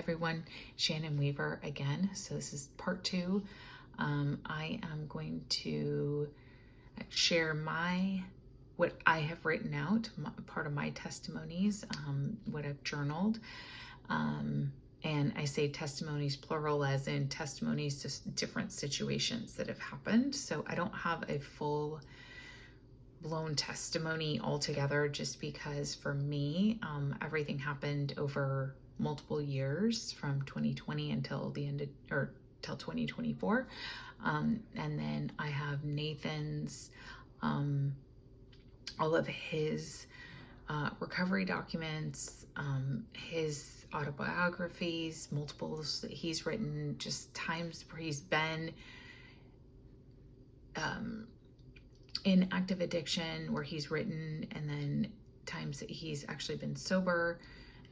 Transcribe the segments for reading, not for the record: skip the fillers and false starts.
everyone, Shannon Weaver again. So this is part 2. I am going to share what I have written out, part of my testimonies, what I've journaled. And I say testimonies plural as in testimonies to different situations that have happened. So I don't have a full blown testimony altogether, just because for me, everything happened over multiple years from 2020 until the end of, or till 2024. And then I have Nathan's, all of his recovery documents, his autobiographies, multiples that he's written, just times where he's been in active addiction where he's written, and then times that he's actually been sober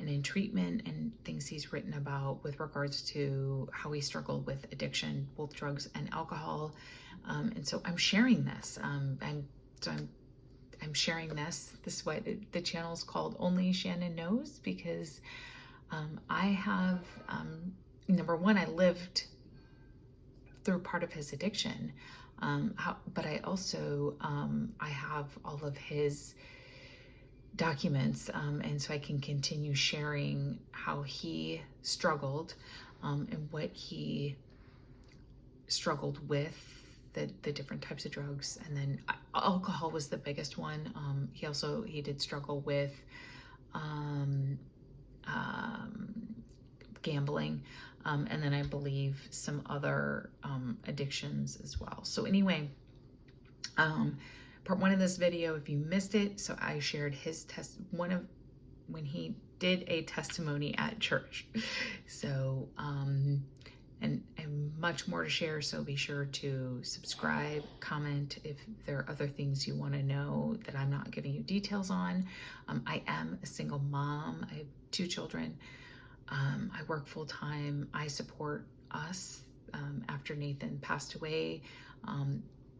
and in treatment, and things he's written about with regards to how he struggled with addiction, both drugs and alcohol. And so I'm sharing this. I'm sharing this. This is why the channel is called Only Shannon Knows, because I have, number one, I lived through part of his addiction. But I also, I have all of his documents, and so I can continue sharing how he struggled, and what he struggled with, the different types of drugs. And then alcohol was the biggest one. He did struggle with gambling, and then I believe some other addictions as well. So anyway, part 1 of this video, if you missed it, so I shared his when he did a testimony at church. So and much more to share, so be sure to subscribe, comment if there are other things you want to know that I'm not giving you details on. I am a single mom. I have 2 children. I work full-time. I support us after Nathan passed away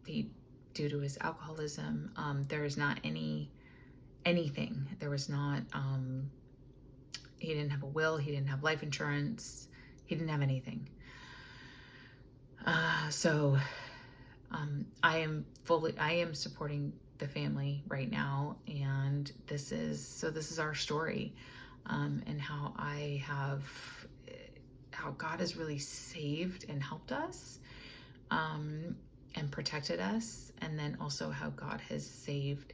due to his alcoholism. There is not anything. There was not, he didn't have a will. He didn't have life insurance. He didn't have anything. So I am supporting the family right now. And this is our story. And how God has really saved and helped us, and protected us. And then also how God has saved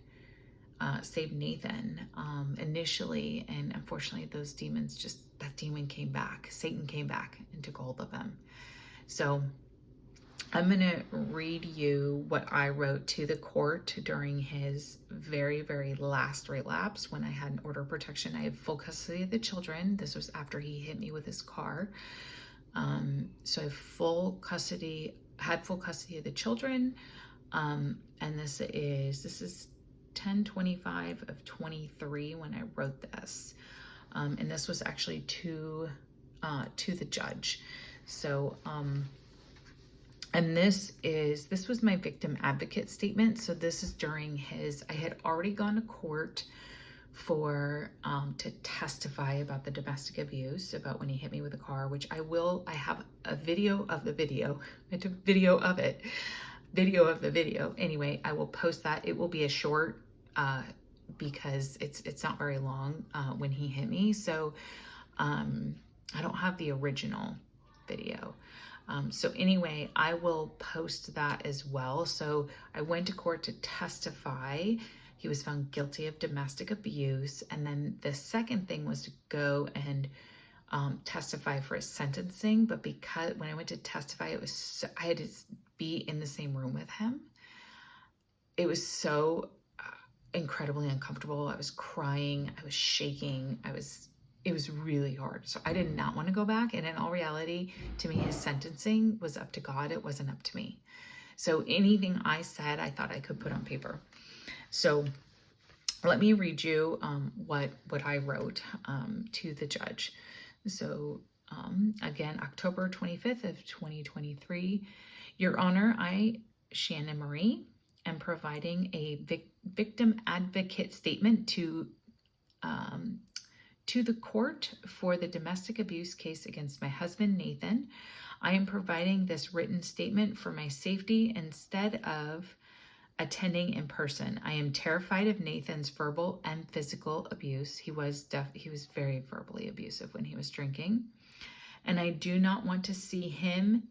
Nathan, initially. And unfortunately that demon came back. Satan came back and took hold of him. So I'm going to read you what I wrote to the court during his very, very last relapse when I had an order of protection. I had full custody of the children. This was after he hit me with his car. So I had full custody of the children. And this is 10/25 of 23 when I wrote this. And this was actually to the judge. So, and this was my victim advocate statement. So this is during I had already gone to court to testify about the domestic abuse, about when he hit me with a car, which I have a video of the video. I took video of the video. Anyway, I will post that. It will be a short, because it's not very long, when he hit me. So, I don't have the original video. So anyway, I will post that as well. So I went to court to testify. He was found guilty of domestic abuse. And then the second thing was to go and testify for his sentencing. But because when I went to testify, I had to be in the same room with him. It was so incredibly uncomfortable. I was crying. I was shaking. It was really hard. So I did not want to go back. And in all reality, to me, his sentencing was up to God. It wasn't up to me. So anything I said, I thought I could put on paper. So let me read you what I wrote to the judge. So again, October 25th of 2023, Your Honor, I, Shannon Marie, am providing a victim advocate statement to To the court for the domestic abuse case against my husband, Nathan, I am providing this written statement for my safety instead of attending in person. I am terrified of Nathan's verbal and physical abuse. He was very verbally abusive when he was drinking. And I do not want to see him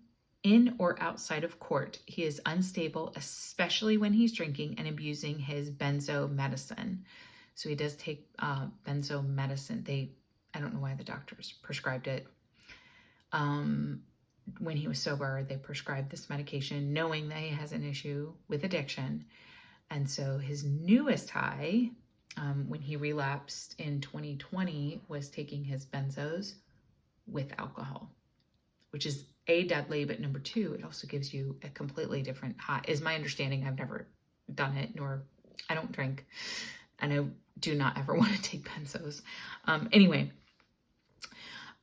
in or outside of court. He is unstable, especially when he's drinking and abusing his benzo medicine. So he does take benzo medicine. I don't know why the doctors prescribed it. When he was sober, they prescribed this medication knowing that he has an issue with addiction. And so his newest high, when he relapsed in 2020, was taking his benzos with alcohol, which is A, deadly, but number two, it also gives you a completely different high, is my understanding. I've never done it, nor I don't drink, and I do not ever want to take benzos. Anyway,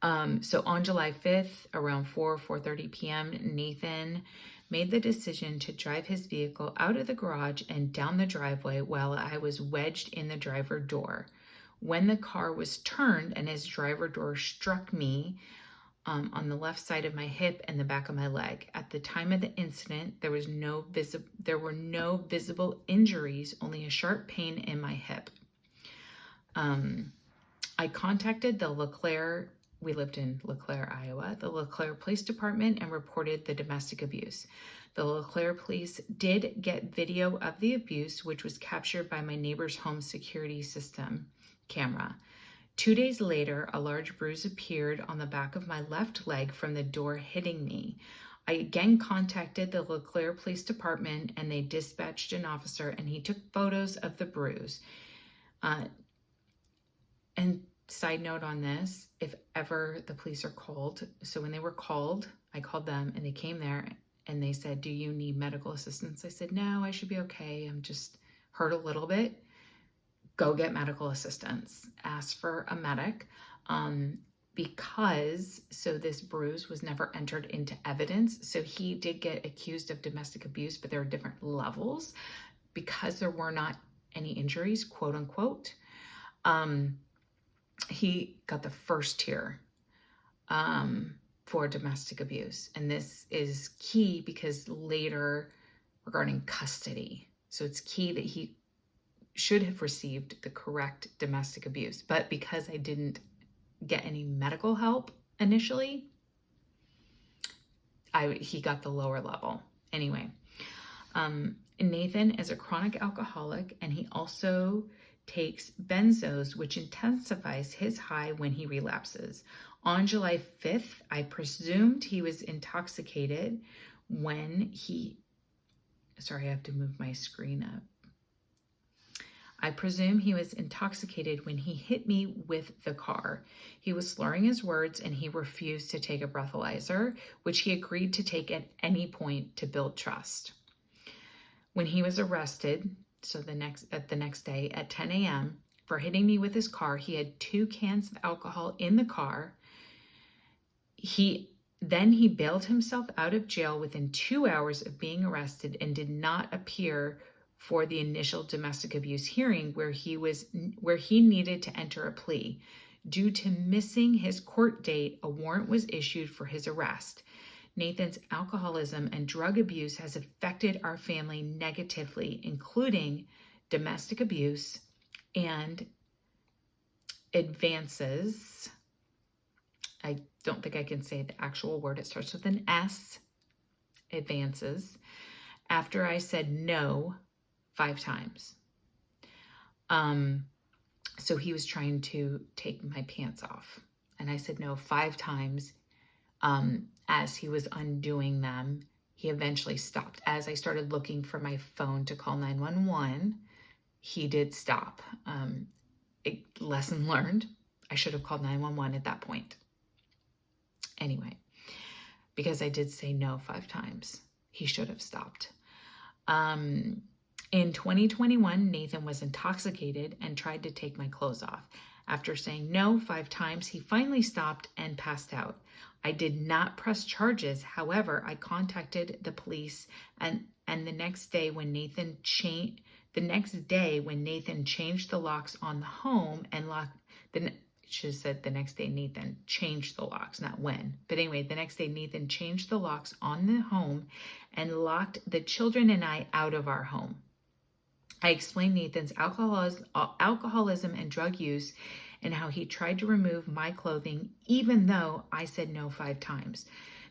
so on July 5th, around 4:30 p.m., Nathan made the decision to drive his vehicle out of the garage and down the driveway while I was wedged in the driver door. When the car was turned and his driver door struck me on the left side of my hip and the back of my leg. At the time of the incident, there were no visible injuries, only a sharp pain in my hip. I contacted the LeClaire, we lived in LeClaire, Iowa, the LeClaire Police Department, and reported the domestic abuse. The LeClaire police did get video of the abuse, which was captured by my neighbor's home security system camera. 2 days later, a large bruise appeared on the back of my left leg from the door hitting me. I again contacted the LeClaire Police Department, and they dispatched an officer, and he took photos of the bruise. And side note on this, if ever the police are called, so when they were called, I called them, and they came there, and they said, "Do you need medical assistance?" I said, "No, I should be okay. I'm just hurt a little bit." Go get medical assistance. Ask for a medic, because this bruise was never entered into evidence. So he did get accused of domestic abuse, but there are different levels because there were not any injuries, quote unquote. He got the first tier for domestic abuse. And this is key because later regarding custody. So it's key that he should have received the correct domestic abuse. But because I didn't get any medical help initially, he got the lower level. Anyway, Nathan is a chronic alcoholic, and he also takes benzos, which intensifies his high when he relapses. On July 5th, I presumed he was intoxicated when sorry, I have to move my screen up. I presume he was intoxicated when he hit me with the car. He was slurring his words, and he refused to take a breathalyzer, which he agreed to take at any point to build trust. When he was arrested, so the next day at 10 a.m. for hitting me with his car, he had 2 cans of alcohol in the car. He bailed himself out of jail within 2 hours of being arrested and did not appear for the initial domestic abuse hearing where he needed to enter a plea. Due to missing his court date, a warrant was issued for his arrest. Nathan's alcoholism and drug abuse has affected our family negatively, including domestic abuse and advances. I don't think I can say the actual word. It starts with an S. Advances. After I said no 5 times. So he was trying to take my pants off. And I said no 5 times. As he was undoing them, he eventually stopped. As I started looking for my phone to call 911, he did stop. Lesson learned. I should have called 911 at that point. Anyway, because I did say no 5 times, he should have stopped. In 2021, Nathan was intoxicated and tried to take my clothes off. After saying no 5 times, he finally stopped and passed out. I did not press charges. However, I contacted the police and the next day when Nathan changed the locks on the home and should have said the next day Nathan changed the locks, not when. But anyway, the next day Nathan changed the locks on the home and locked the children and I out of our home. I explained Nathan's alcoholism and drug use and how he tried to remove my clothing even though I said no 5 times.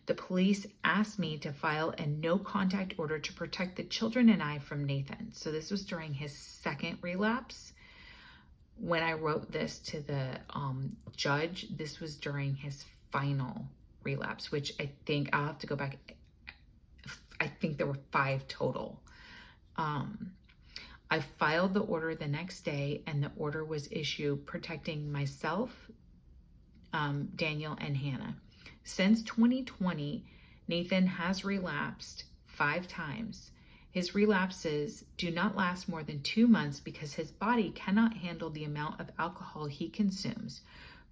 The police asked me to file a no contact order to protect the children and I from Nathan. So this was during his second relapse. When I wrote this to the judge, this was during his final relapse, which I think I'll have to go back. I think there were 5 total. I filed the order the next day, and the order was issued protecting myself, Daniel, and Hannah. Since 2020, Nathan has relapsed 5 times. His relapses do not last more than 2 months because his body cannot handle the amount of alcohol he consumes.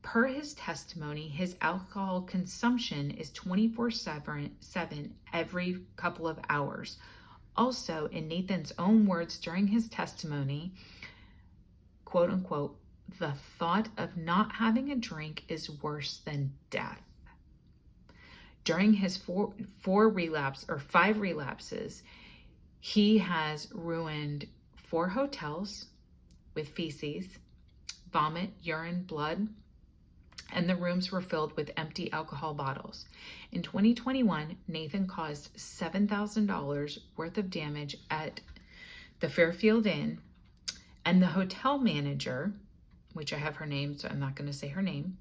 Per his testimony, his alcohol consumption is 24/7 every couple of hours. Also, in Nathan's own words during his testimony, quote unquote, the thought of not having a drink is worse than death. During his 5 relapses, he has ruined 4 hotels with feces, vomit, urine, blood, and the rooms were filled with empty alcohol bottles. In 2021, Nathan caused $7,000 worth of damage at the Fairfield Inn, and the hotel manager, which I have her name, so I'm not going to say her name,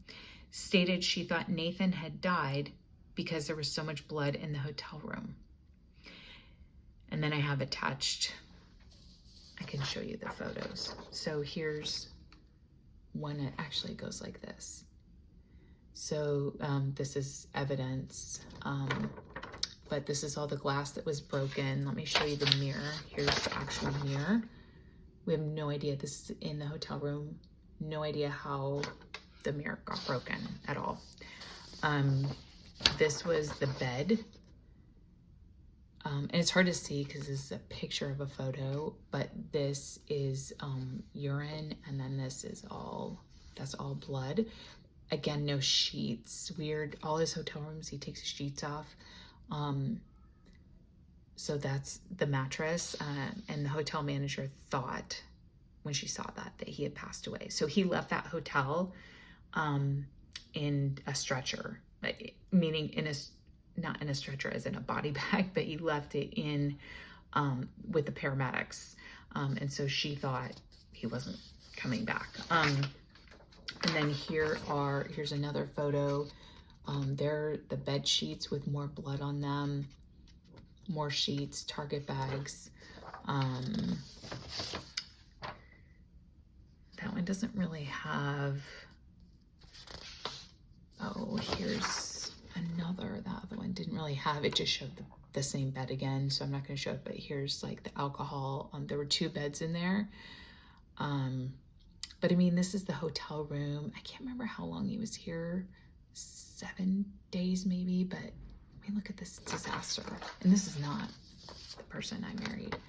stated she thought Nathan had died because there was so much blood in the hotel room. And then I have attached, I can show you the photos. So here's one that actually goes like this. So this is evidence, but this is all the glass that was broken. Let me show you the mirror. Here's the actual mirror. We have no idea, this is in the hotel room, no idea how the mirror got broken at all. This was the bed. And it's hard to see because this is a picture of a photo, but this is urine, and then this is that's all blood. Again, no sheets. Weird. All his hotel rooms, he takes his sheets off. So that's the mattress. And the hotel manager thought, when she saw that he had passed away. So he left that hotel in a stretcher, meaning not in a stretcher as in a body bag, but he left it in with the paramedics. And so she thought he wasn't coming back. And then here's another photo. They're the bed sheets with more blood on them, more sheets, Target bags. That one doesn't really have, here's another, the other one didn't really have, it just showed the same bed again, so I'm not going to show it, but here's like the alcohol. There were 2 beds in there. But I mean, this is the hotel room. I can't remember how long he was here, 7 days maybe, but I mean, look at this disaster. And this is not the person I married. I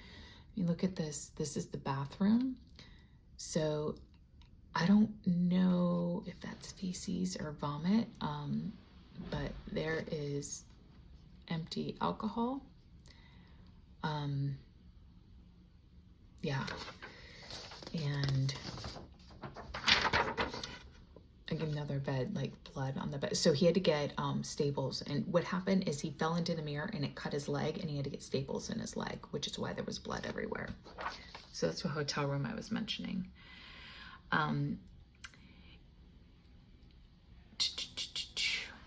mean, look at this. This is the bathroom. So I don't know if that's feces or vomit, but there is empty alcohol. Yeah. And another bed, like blood on the bed. So he had to get staples. And what happened is he fell into the mirror and it cut his leg, and he had to get staples in his leg, which is why there was blood everywhere. So that's the hotel room I was mentioning.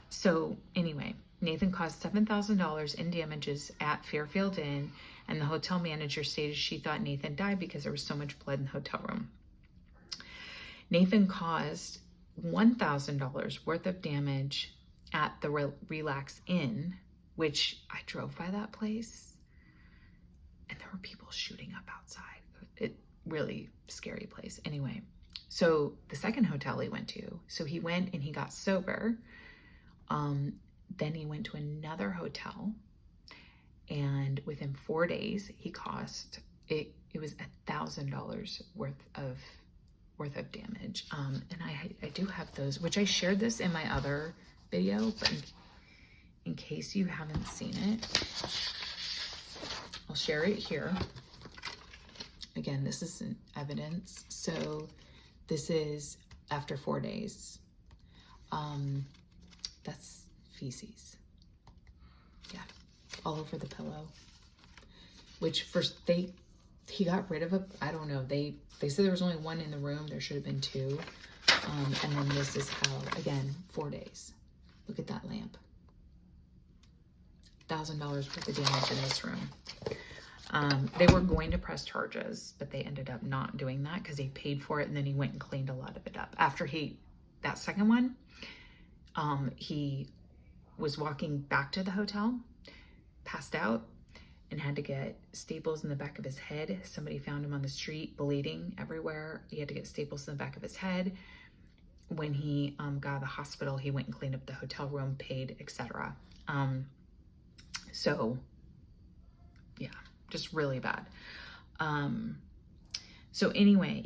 So anyway, Nathan caused $7,000 in damages at Fairfield Inn, and the hotel manager stated she thought Nathan died because there was so much blood in the hotel room. Nathan caused $1,000 worth of damage at the Relax Inn, which I drove by that place, and there were people shooting up outside. It really scary place. Anyway, so the second hotel he went to, so he went and he got sober. Then he went to another hotel, and within 4 days he cost it was $1,000 worth worth of damage. And I do have those, which I shared this in my other video, but in case you haven't seen it, I'll share it here. Again, this isn't evidence. So this is after 4 days. That's feces. Yeah, all over the pillow. Which first he got rid of I don't know. They said there was only one in the room. There should have been 2. And then this is how, again, 4 days. Look at that lamp. $1,000 worth of damage in this room. They were going to press charges, but they ended up not doing that because he paid for it, and then he went and cleaned a lot of it up. After that second one, he was walking back to the hotel, passed out, and had to get staples in the back of his head. Somebody found him on the street, bleeding everywhere. He had to get staples in the back of his head. When he got out of the hospital, he went and cleaned up the hotel room, paid, etc. So, yeah, just really bad. So anyway,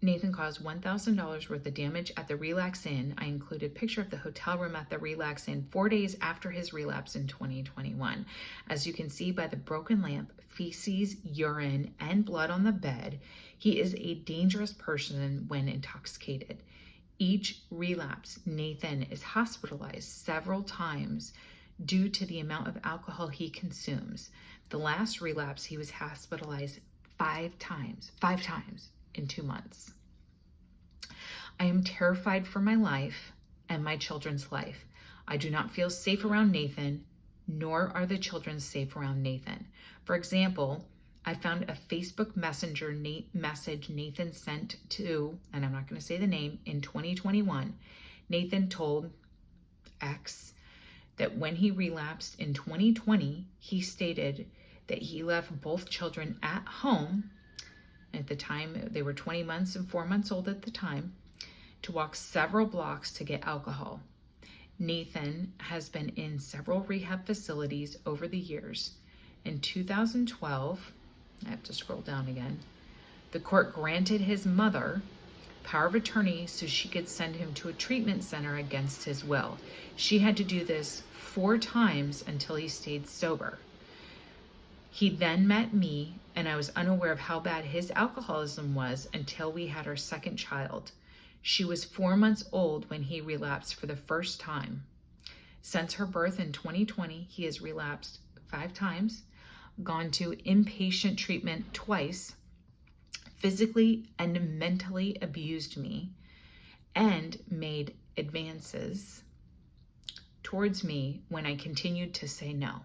Nathan caused $1,000 worth of damage at the Relax Inn. I included a picture of the hotel room at the Relax Inn 4 days after his relapse in 2021. As you can see by the broken lamp, feces, urine, and blood on the bed, he is a dangerous person when intoxicated. Each relapse, Nathan is hospitalized several times due to the amount of alcohol he consumes. The last relapse, he was hospitalized 5 times in 2 months. I am terrified for my life and my children's life. I do not feel safe around Nathan, nor are the children safe around Nathan. For example, I found a Facebook Messenger message Nathan sent to, and I'm not going to say the name, in 2021. Nathan told X that when he relapsed in 2020, he stated that he left both children at home. At the time, they were 20 months and 4 months old at the time, to walk several blocks to get alcohol. Nathan has been in several rehab facilities over the years. In 2012, I have to scroll down again, the court granted his mother power of attorney so she could send him to a treatment center against his will. She had to do this 4 times until he stayed sober. He then met me, and I was unaware of how bad his alcoholism was until we had our second child. She was 4 months old when he relapsed for the first time. Since her birth in 2020, he has relapsed 5 times, gone to inpatient treatment twice, physically and mentally abused me, and made advances towards me when I continued to say no.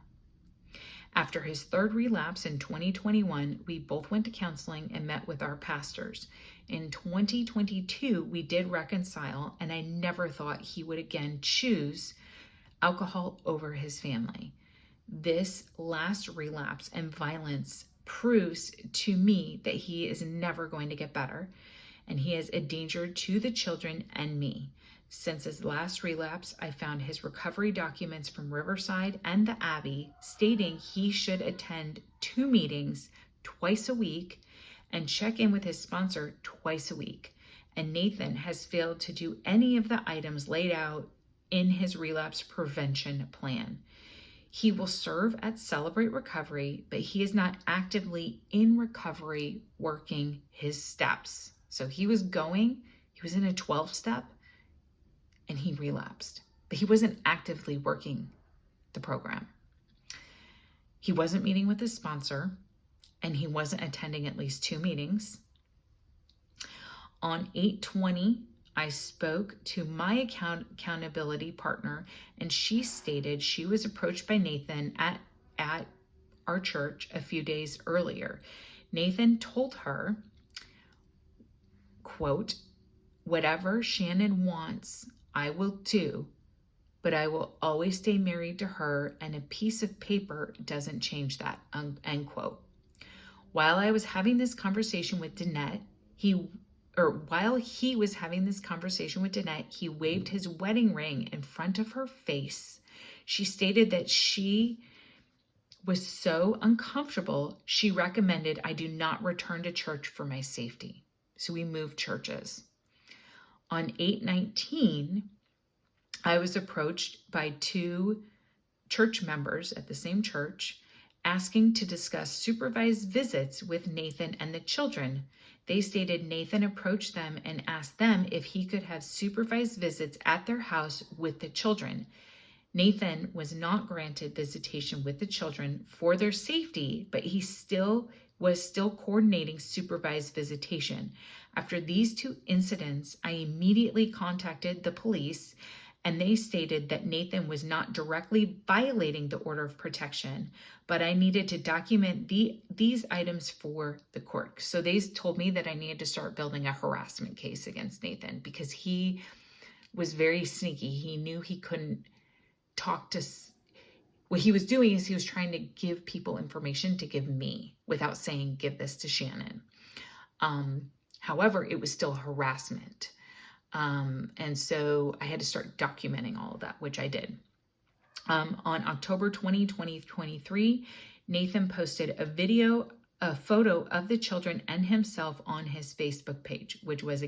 After his third relapse in 2021, we both went to counseling and met with our pastors. In 2022, we did reconcile, and I never thought he would again choose alcohol over his family. This last relapse and violence proves to me that he is never going to get better, and he is a danger to the children and me. Since his last relapse, I found his recovery documents from Riverside and the Abbey stating he should attend 2 meetings twice a week and check in with his sponsor twice a week. And Nathan has failed to do any of the items laid out in his relapse prevention plan. He will serve at Celebrate Recovery, but he is not actively in recovery working his steps. So he was in a 12-step, and he relapsed, but he wasn't actively working the program. He wasn't meeting with his sponsor, and he wasn't attending at least 2 meetings. On 8/20, I spoke to my accountability partner, and she stated she was approached by Nathan at our church a few days earlier. Nathan told her, quote, "Whatever Shannon wants, I will do, but I will always stay married to her, and a piece of paper doesn't change that," end quote. While he was having this conversation with Danette, he waved his wedding ring in front of her face. She stated that she was so uncomfortable, she recommended I do not return to church for my safety. So we moved churches. On 8/19, I was approached by 2 church members at the same church asking to discuss supervised visits with Nathan and the children. They stated Nathan approached them and asked them if he could have supervised visits at their house with the children. Nathan was not granted visitation with the children for their safety, but he was still coordinating supervised visitation. After these 2 incidents, I immediately contacted the police, and they stated that Nathan was not directly violating the order of protection, but I needed to document these items for the court. So they told me that I needed to start building a harassment case against Nathan because he was very sneaky. He knew he couldn't talk to, what he was doing is he was trying to give people information to give me without saying, give this to Shannon. However, it was still harassment. And so I had to start documenting all of that, which I did. On October 20, 2023, Nathan posted a photo of the children and himself on his Facebook page, which was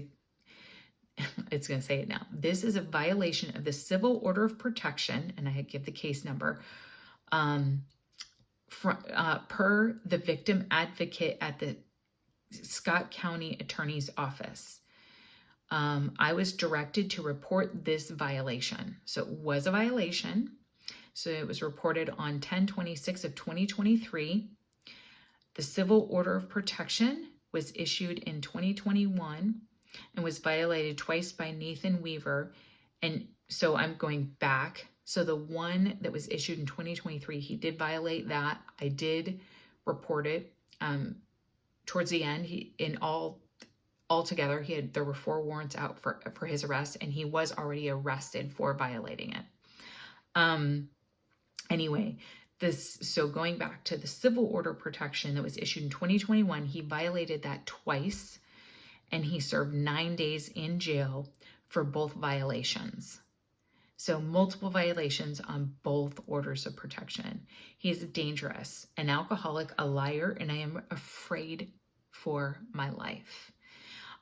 it's going to say it now. This is a violation of the civil order of protection, and I give the case number, per the victim advocate at the Scott County Attorney's Office. I was directed to report this violation. So it was a violation. So it was reported on 10/26 of 2023. The civil order of protection was issued in 2021 and was violated twice by Nathan Weaver. And so I'm going back. So the one that was issued in 2023, he did violate that. I did report it. Towards the end, altogether, there were 4 warrants out for his arrest, and he was already arrested for violating it. Anyway, so going back to the civil order protection that was issued in 2021, he violated that twice, and he served 9 days in jail for both violations. So multiple violations on both orders of protection. He is dangerous, an alcoholic, a liar, and I am afraid for my life.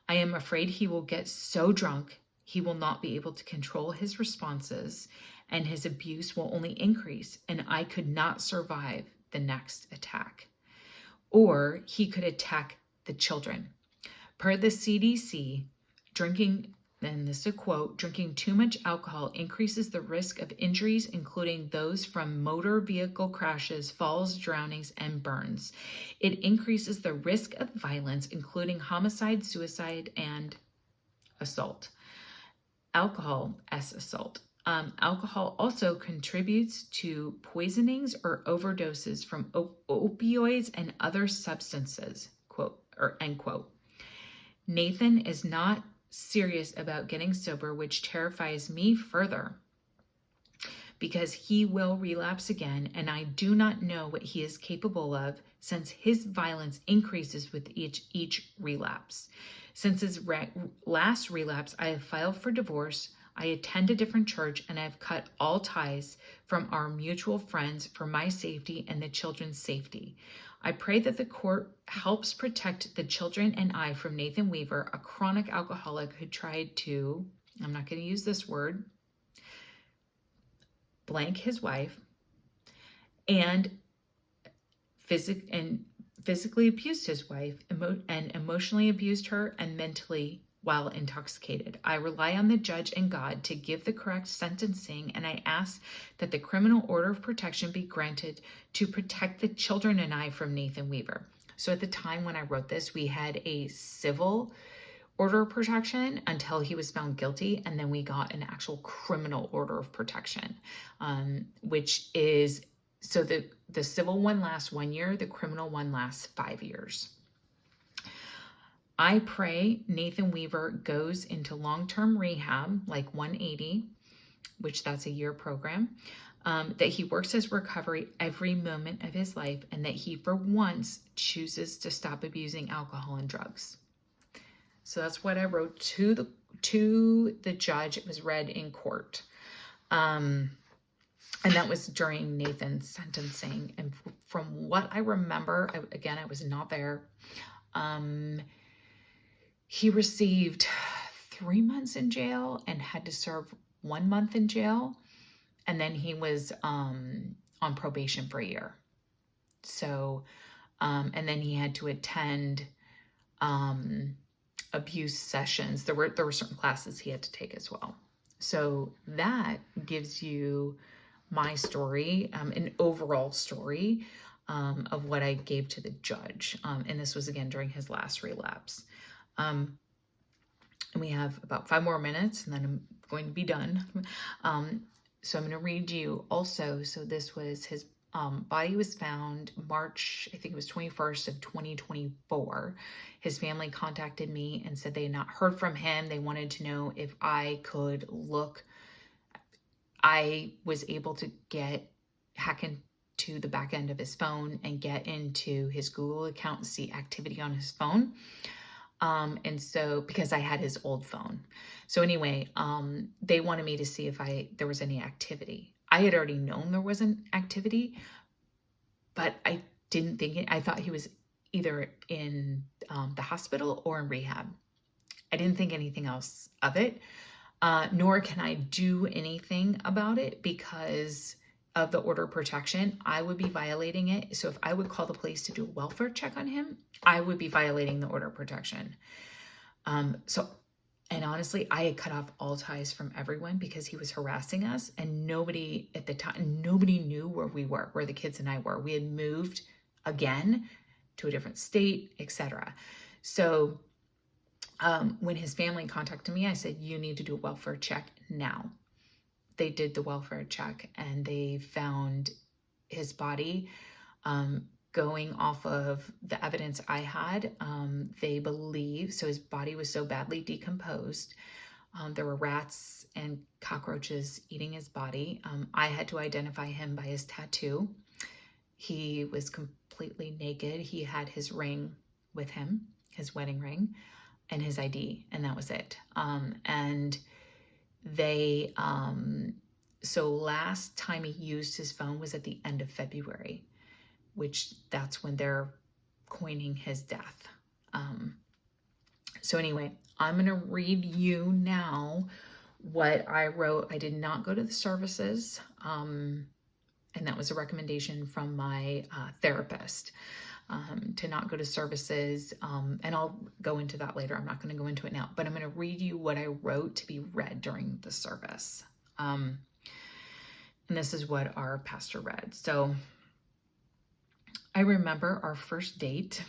I am afraid he will get so drunk, he will not be able to control his responses, and his abuse will only increase, and I could not survive the next attack. Or he could attack the children. Per the CDC, drinking, and this is a quote, drinking too much alcohol increases the risk of injuries, including those from motor vehicle crashes, falls, drownings, and burns. It increases the risk of violence, including homicide, suicide, and assault. Alcohol as assault. Alcohol also contributes to poisonings or overdoses from opioids and other substances, end quote. Nathan is not serious about getting sober, which terrifies me further because he will relapse again, and I do not know what he is capable of since his violence increases with each relapse. Since his last relapse, I have filed for divorce, I attend a different church, and I've cut all ties from our mutual friends for my safety and the children's safety. I pray that the court helps protect the children and I from Nathan Weaver, a chronic alcoholic who tried to, I'm not going to use this word, blank his wife, and physically abused his wife, and emotionally abused her and mentally while intoxicated. I rely on the judge and God to give the correct sentencing, and I ask that the criminal order of protection be granted to protect the children and I from Nathan Weaver. So at the time when I wrote this, we had a civil order of protection until he was found guilty, and then we got an actual criminal order of protection, which is, so the civil one lasts 1 year, the criminal one lasts 5 years. I pray Nathan Weaver goes into long-term rehab, like 180, which that's a year program, that he works his recovery every moment of his life, and that he, for once, chooses to stop abusing alcohol and drugs. So that's what I wrote to the judge. It was read in court. And that was during Nathan's sentencing. And from what I remember, again, I was not there. He received 3 months in jail and had to serve 1 month in jail. And then he was on probation for a year. So, and then he had to attend abuse sessions. There were certain classes he had to take as well. So that gives you my story, an overall story of what I gave to the judge. And this was again during his last relapse. And we have about 5 more minutes and then I'm going to be done. So I'm going to read you also. So this was his body was found March, I think it was 21st of 2024. His family contacted me and said they had not heard from him. They wanted to know if I could look. I was able to hack into the back end of his phone and get into his Google account and see activity on his phone. And so, because I had his old phone. So anyway, they wanted me to see if there was any activity. I had already known there wasn't activity, but I didn't think it. I thought he was either in the hospital or in rehab. I didn't think anything else of it, nor can I do anything about it because of the order of protection. I would be violating it. So if I would call the police to do a welfare check on him, I would be violating the order of protection. And honestly, I had cut off all ties from everyone because he was harassing us, and nobody at the time, nobody knew where we were, where the kids and I were. We had moved again to a different state, etc. So when his family contacted me, I said, you need to do a welfare check now. They did the welfare check and they found his body. Going off of the evidence I had, they believe, so his body was so badly decomposed. There were rats and cockroaches eating his body. I had to identify him by his tattoo. He was completely naked. He had his ring with him, his wedding ring, and his ID, and that was it. And they, so last time he used his phone was at the end of February, which that's when they're coining his death. So anyway, I'm going to read you now what I wrote. I did not go to the services, and that was a recommendation from my therapist to not go to services, and I'll go into that later. I'm not going to go into it now, but I'm going to read you what I wrote to be read during the service. And this is what our pastor read. So I remember our first date.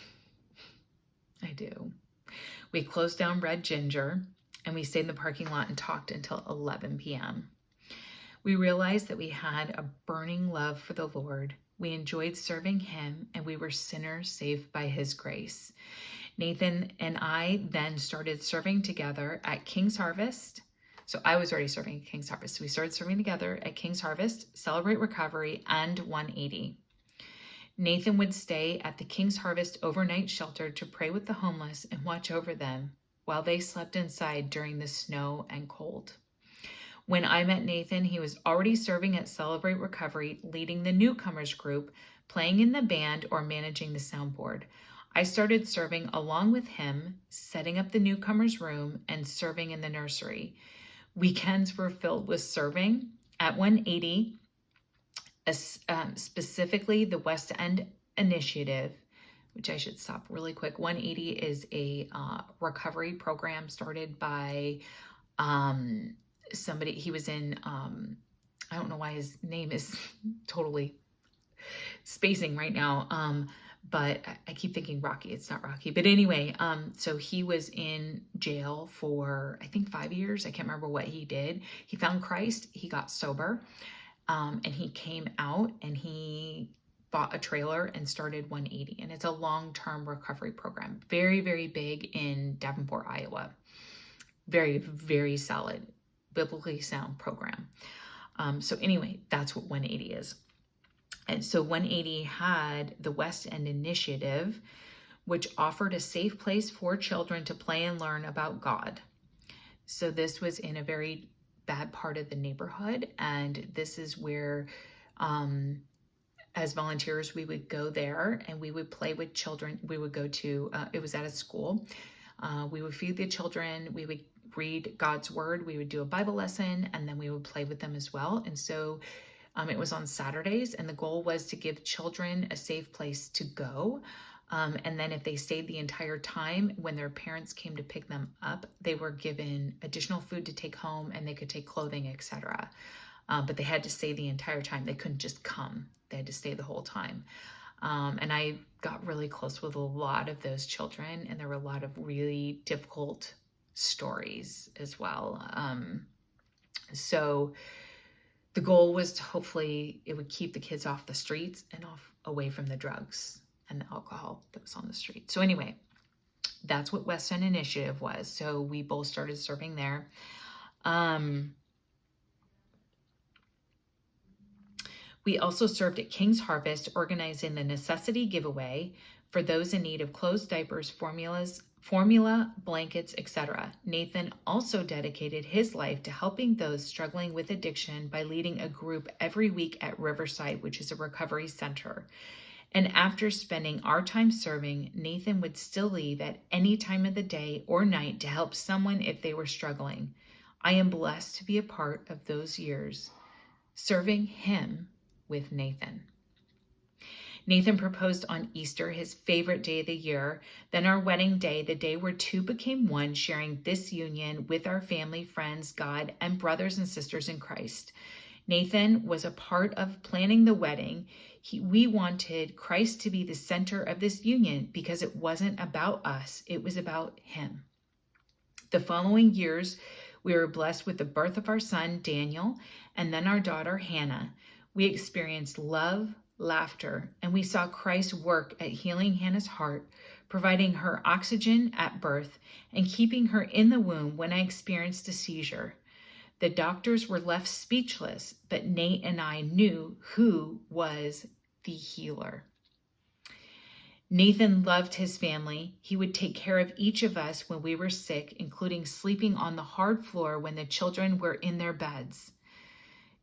I do. We closed down Red Ginger and we stayed in the parking lot and talked until 11 p.m. We realized that we had a burning love for the Lord. We enjoyed serving him and we were sinners saved by his grace. Nathan and I then started serving together at King's Harvest. So I was already serving at King's Harvest. So we started serving together at King's Harvest, Celebrate Recovery, and 180. Nathan would stay at the King's Harvest overnight shelter to pray with the homeless and watch over them while they slept inside during the snow and cold. When I met Nathan, he was already serving at Celebrate Recovery, leading the newcomers group, playing in the band, or managing the soundboard. I started serving along with him, setting up the newcomers room and serving in the nursery. Weekends were filled with serving at 180, specifically the West End Initiative, which I should stop really quick. 180 is a recovery program started by somebody. He was in, I don't know why his name is totally spacing right now, but I keep thinking Rocky. It's not Rocky. But anyway, so he was in jail for, I think, 5 years. I can't remember what he did. He found Christ. He got sober. And he came out and he bought a trailer and started 180. And it's a long-term recovery program. Very, very big in Davenport, Iowa. Very, very solid, biblically sound program. So anyway, that's what 180 is. And so 180 had the West End Initiative, which offered a safe place for children to play and learn about God. So this was in a very bad part of the neighborhood. And this is where, as volunteers, we would go there and we would play with children. We would go to, it was at a school. We would feed the children. We would read God's word. We would do a Bible lesson, and then we would play with them as well. And so it was on Saturdays, and the goal was to give children a safe place to go. And then if they stayed the entire time, when their parents came to pick them up, they were given additional food to take home, and they could take clothing, etc. But they had to stay the entire time. They couldn't just come. They had to stay the whole time. And I got really close with a lot of those children, and there were a lot of really difficult stories as well. So the goal was to hopefully it would keep the kids off the streets and away from the drugs and the alcohol that was on the street. So anyway, that's what West End Initiative was. So we both started serving there. We also served at King's Harvest, organizing the necessity giveaway for those in need of clothes, diapers, formula, blankets, etc. Nathan also dedicated his life to helping those struggling with addiction by leading a group every week at Riverside, which is a recovery center. And after spending our time serving, Nathan would still leave at any time of the day or night to help someone if they were struggling. I am blessed to be a part of those years, serving him with Nathan. Nathan proposed on Easter, his favorite day of the year, then our wedding day, the day where two became one, sharing this union with our family, friends, God, and brothers and sisters in Christ. Nathan was a part of planning the wedding. We wanted Christ to be the center of this union because it wasn't about us, it was about him. The following years, we were blessed with the birth of our son, Daniel, and then our daughter, Hannah. We experienced love, laughter, and we saw Christ work at healing Hannah's heart, providing her oxygen at birth, and keeping her in the womb when I experienced a seizure. The doctors were left speechless, but Nate and I knew who was the healer. Nathan loved his family. He would take care of each of us when we were sick, including sleeping on the hard floor when the children were in their beds.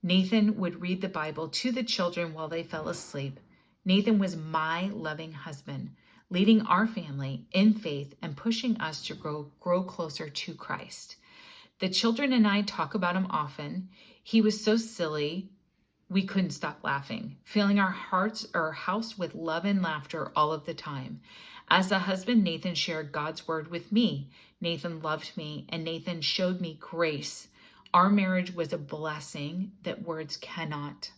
Nathan would read the Bible to the children while they fell asleep. Nathan was my loving husband, leading our family in faith and pushing us to grow closer to Christ. The children and I talk about him often. He was so silly, we couldn't stop laughing, filling our house with love and laughter all of the time. As a husband, Nathan shared God's word with me. Nathan loved me, and Nathan showed me grace. Our marriage was a blessing that words cannot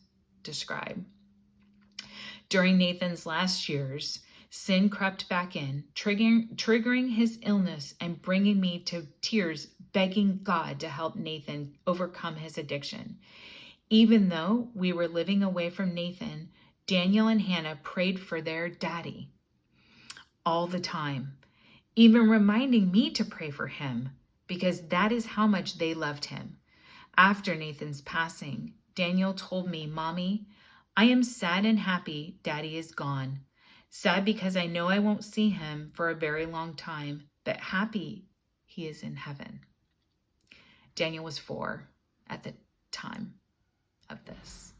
describe. During Nathan's last years, sin crept back in, triggering his illness and bringing me to tears, begging God to help Nathan overcome his addiction. Even though we were living away from Nathan, Daniel and Hannah prayed for their daddy all the time, even reminding me to pray for him because that is how much they loved him. After Nathan's passing, Daniel told me, "Mommy, I am sad and happy Daddy is gone. Sad because I know I won't see him for a very long time, but happy he is in heaven." Daniel was 4 at the time of this.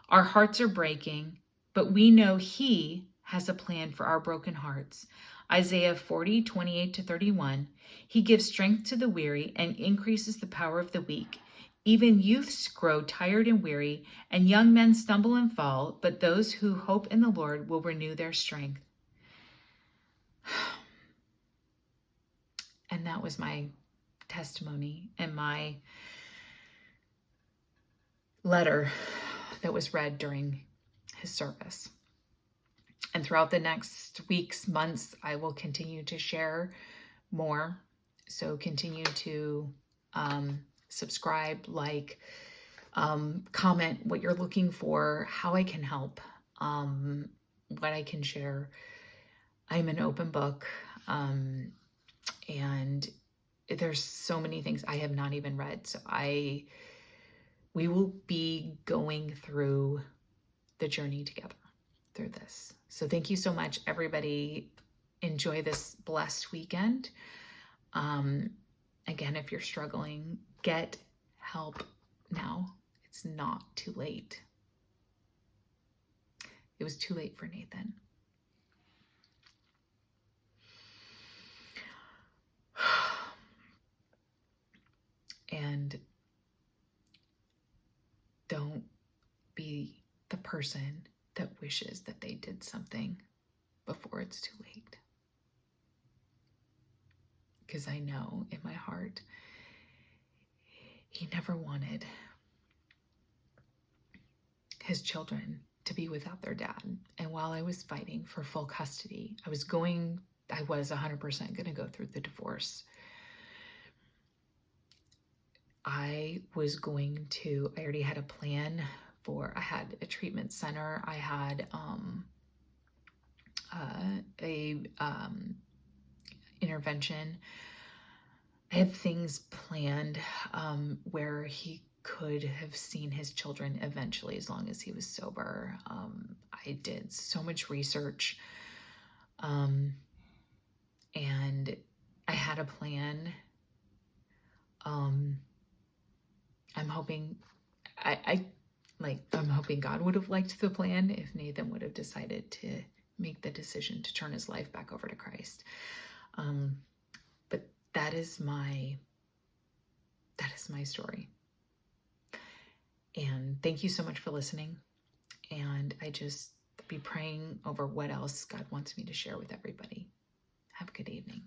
Our hearts are breaking, but we know he has a plan for our broken hearts. Isaiah 40:28-31, he gives strength to the weary and increases the power of the weak. Even youths grow tired and weary, and young men stumble and fall, but those who hope in the Lord will renew their strength. And that was my testimony and my letter that was read during his service. And throughout the next weeks, months, I will continue to share more. So continue to subscribe, like, comment what you're looking for, how I can help, what I can share. I'm an open book, and there's so many things I have not even read. So we will be going through the journey together through this. So thank you so much, everybody. Enjoy this blessed weekend. Again, if you're struggling, Get help now. It's not too late. It was too late for Nathan. And don't be the person that wishes that they did something before it's too late. Because I know in my heart, he never wanted his children to be without their dad. And while I was fighting for full custody, I was 100% going to go through the divorce. I already had a plan I had a treatment center. I had intervention. I had things planned where he could have seen his children eventually as long as he was sober. I did so much research and I had a plan. I'm hoping I'm hoping God would have liked the plan if Nathan would have decided to make the decision to turn his life back over to Christ. But that is my story. And thank you so much for listening. And I just be praying over what else God wants me to share with everybody. Have a good evening.